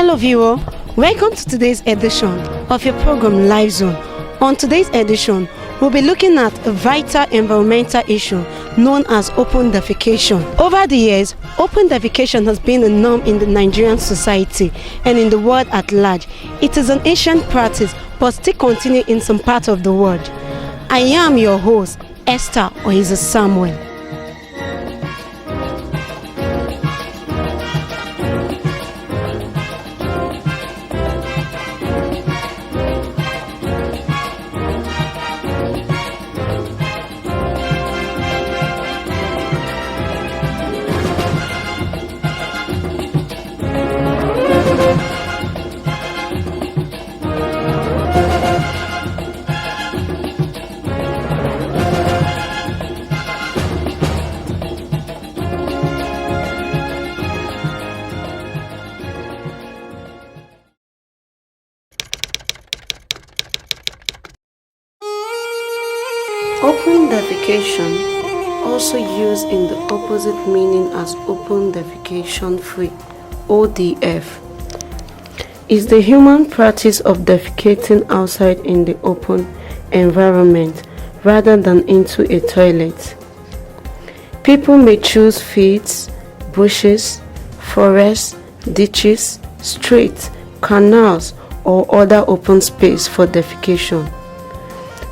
Hello viewer, welcome to today's edition of your program Live Zone. On today's edition, we'll be looking at a vital environmental issue known as open defecation. Over the years, open defecation has been a norm in the Nigerian society and in the world at large. It is an ancient practice but still continues in some parts of the world. I am your host, Esther Oiza Samuel. Open defecation, also used in the opposite meaning as open defecation free, ODF, is the human practice of defecating outside in the open environment rather than into a toilet. People may choose fields, bushes, forests, ditches, streets, canals, or other open space for defecation.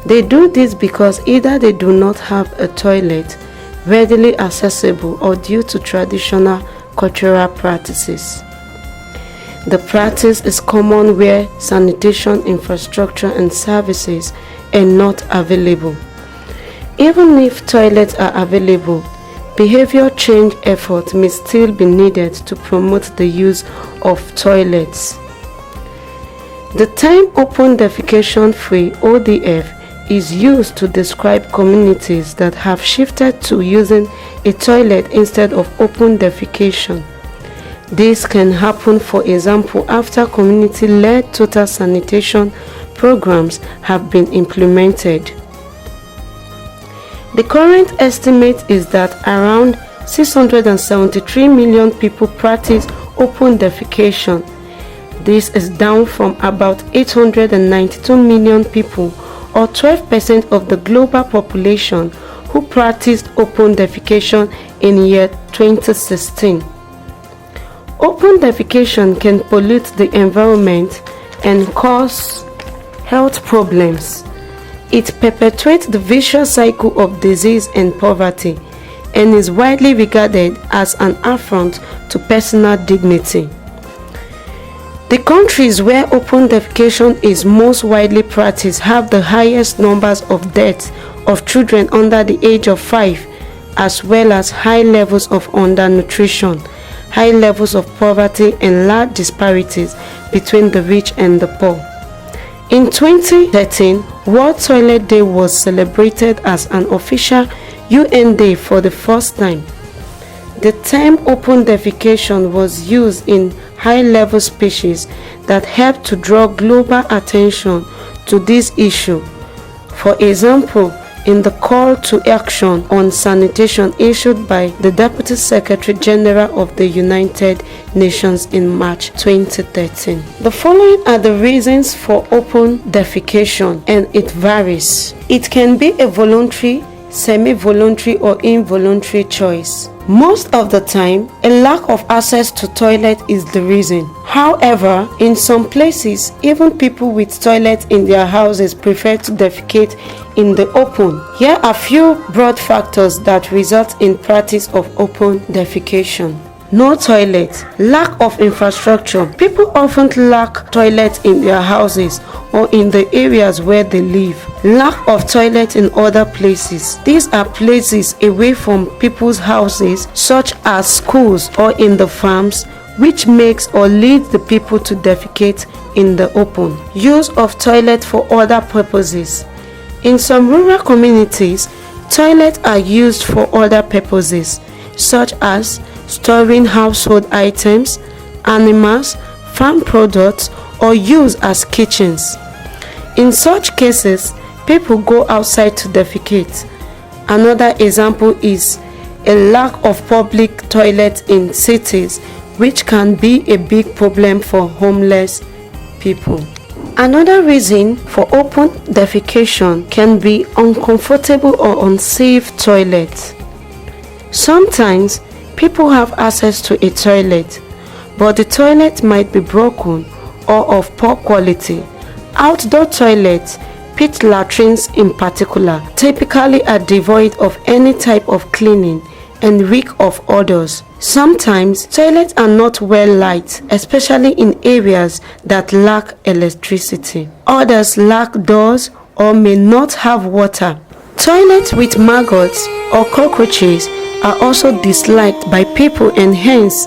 They do this because either they do not have a toilet readily accessible or due to traditional cultural practices. The practice is common where sanitation infrastructure and services are not available. Even if toilets are available, behavior change efforts may still be needed to promote the use of toilets. The term open defecation free, ODF, is used to describe communities that have shifted to using a toilet instead of open defecation. This can happen, for example, after community-led total sanitation programs have been implemented. The current estimate is that around 673 million people practice open defecation. This is down from about 892 million people, or 12% of the global population, who practiced open defecation in year 2016. Open defecation can pollute the environment and cause health problems. It perpetuates the vicious cycle of disease and poverty and is widely regarded as an affront to personal dignity. The countries where open defecation is most widely practiced have the highest numbers of deaths of children under the age of 5, as well as high levels of undernutrition, high levels of poverty, and large disparities between the rich and the poor. In 2013, World Toilet Day was celebrated as an official UN Day for the first time. The term open defecation was used in high-level speeches that helped to draw global attention to this issue. For example, in the call to action on sanitation issued by the Deputy Secretary General of the United Nations in March 2013. The following are the reasons for open defecation, and it varies. It can be a voluntary, semi-voluntary, or involuntary choice. Most of the time, a lack of access to toilet is the reason. However, in some places, even people with toilets in their houses prefer to defecate in the open. Here are a few broad factors that result in practice of open defecation. No toilet, lack of infrastructure. People often lack toilets in their houses or in the areas where they live. Lack of toilets in other places. These are places away from people's houses, such as schools or in the farms, which makes or leads the people to defecate in the open. Use of toilet for other purposes. In some rural communities, toilets are used for other purposes, such as storing household items, animals, farm products, or used as kitchens. In such cases, people go outside to defecate. Another example is a lack of public toilets in cities which can be a big problem for homeless people. Another reason for open defecation can be uncomfortable or unsafe toilets. Sometimes people have access to a toilet, but the toilet might be broken or of poor quality. Outdoor toilets, pit latrines in particular, typically are devoid of any type of cleaning and reek of odors. Sometimes toilets are not well lighted, especially in areas that lack electricity. Others lack doors or may not have water. Toilets with maggots or cockroaches are also disliked by people, and hence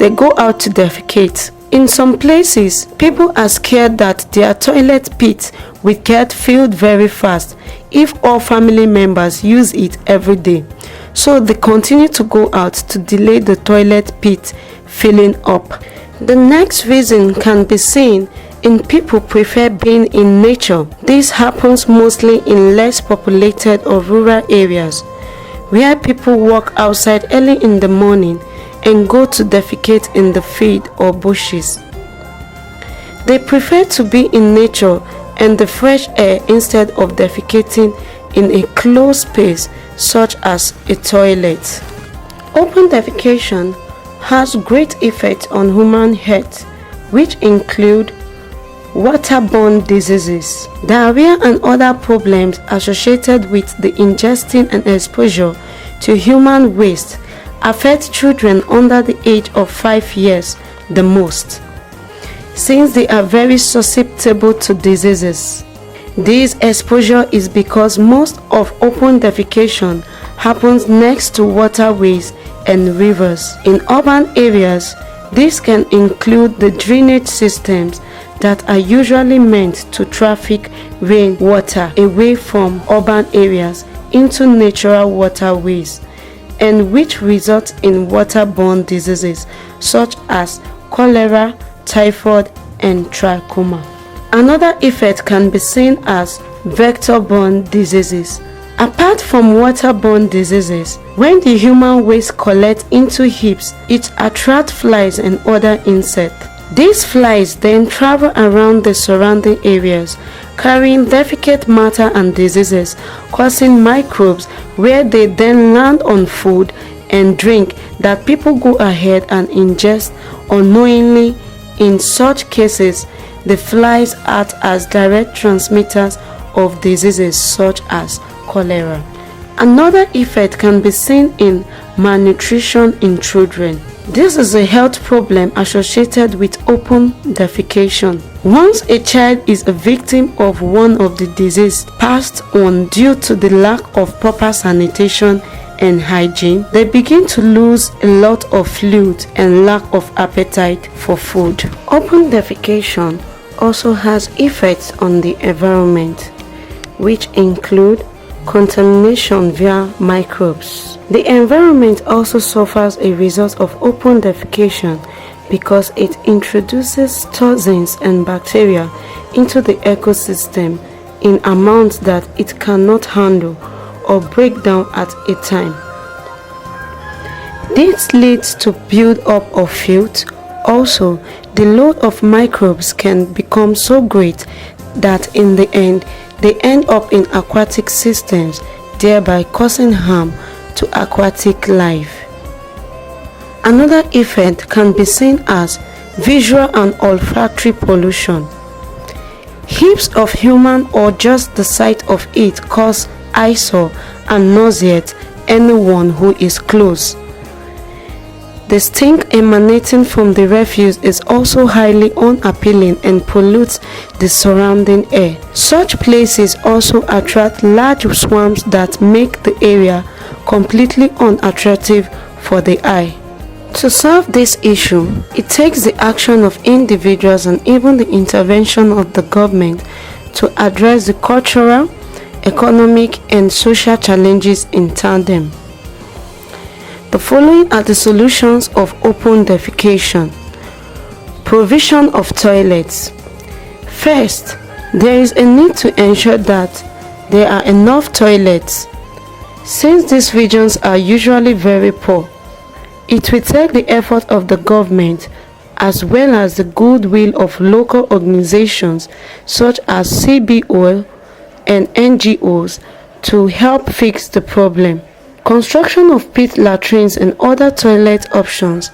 they go out to defecate. In some places, people are scared that their toilet pit will get filled very fast if all family members use it every day. So they continue to go out to delay the toilet pit filling up. The next reason can be seen in people prefer being in nature. This happens mostly in less populated or rural areas, where people walk outside early in the morning and go to defecate in the field or bushes. They prefer to be in nature and the fresh air instead of defecating in a closed space such as a toilet. Open defecation has great effects on human health, which include waterborne diseases, diarrhea, and other problems associated with the ingesting and exposure to human waste affect children under the age of 5 years the most, since they are very susceptible to diseases. This exposure is because most of open defecation happens next to waterways and rivers. In urban areas, this can include the drainage systems that are usually meant to traffic rainwater away from urban areas into natural waterways, and which results in waterborne diseases such as cholera, typhoid, and trachoma. Another effect can be seen as vector-borne diseases. Apart from waterborne diseases, when the human waste collects into heaps, it attracts flies and other insects. These flies then travel around the surrounding areas, carrying defecate matter and diseases, causing microbes, where they then land on food and drink that people go ahead and ingest unknowingly. In such cases, the flies act as direct transmitters of diseases such as cholera. Another effect can be seen in malnutrition in children. This is a health problem associated with open defecation. Once a child is a victim of one of the diseases passed on due to the lack of proper sanitation and hygiene, they begin to lose a lot of fluid and lack of appetite for food. Open defecation also has effects on the environment, which include contamination via microbes. The environment also suffers a result of open defecation because it introduces toxins and bacteria into the ecosystem in amounts that it cannot handle or break down at a time. This leads to build-up of filth. Also, the load of microbes can become so great that in the end, they end up in aquatic systems, thereby causing harm to aquatic life. Another effect can be seen as visual and olfactory pollution. Heaps of human or just the sight of it cause eyesore and nauseate anyone who is close. The stink emanating from the refuse is also highly unappealing and pollutes the surrounding air. Such places also attract large swarms that make the area completely unattractive for the eye. To solve this issue, it takes the action of individuals and even the intervention of the government to address the cultural, economic, and social challenges in tandem. The following are the solutions of open defecation. Provision of toilets. First, there is a need to ensure that there are enough toilets. Since these regions are usually very poor, It will take the effort of the government as well as the goodwill of local organizations such as CBO and NGOs to help fix the problem. Construction of pit latrines and other toilet options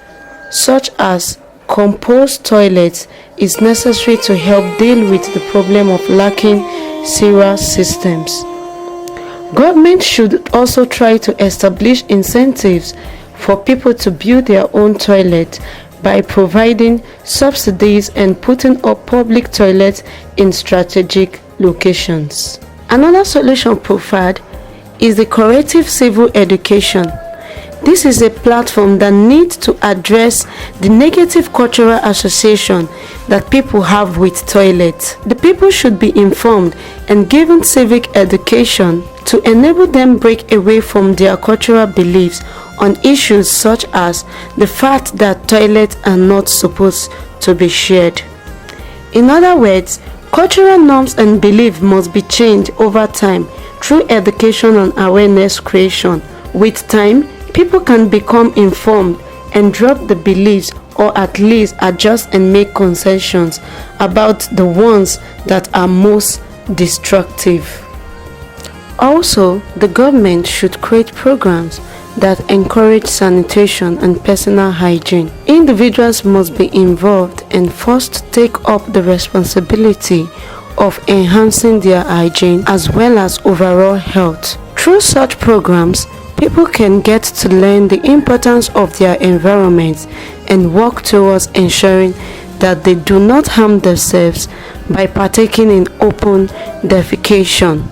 such as composed toilets is necessary to help deal with the problem of lacking sewer systems. Government should also try to establish incentives for people to build their own toilets by providing subsidies and putting up public toilets in strategic locations. Another solution proffered is the corrective civil education. This is a platform that needs to address the negative cultural association that people have with toilets. The people should be informed and given civic education to enable them break away from their cultural beliefs on issues such as the fact that toilets are not supposed to be shared. In other words, cultural norms and beliefs must be changed over time through education and awareness creation. With time, people can become informed and drop the beliefs, or at least adjust and make concessions about the ones that are most destructive. Also, the government should create programs that encourage sanitation and personal hygiene. Individuals must be involved and forced to take up the responsibility of enhancing their hygiene as well as overall health. Through such programs, people can get to learn the importance of their environment and work towards ensuring that they do not harm themselves by partaking in open defecation.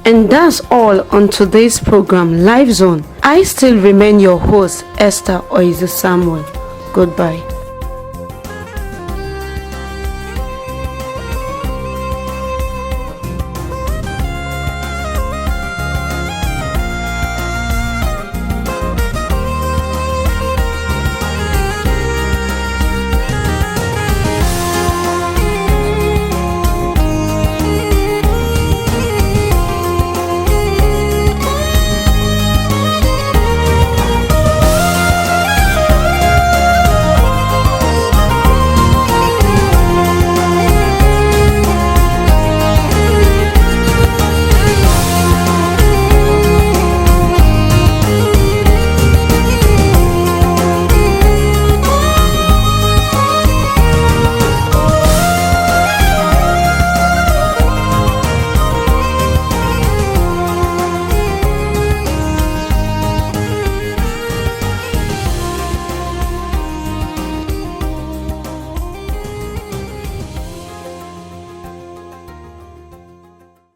And that's all on today's program, Live Zone. I still remain your host, Esther Oizu Samuel. Goodbye.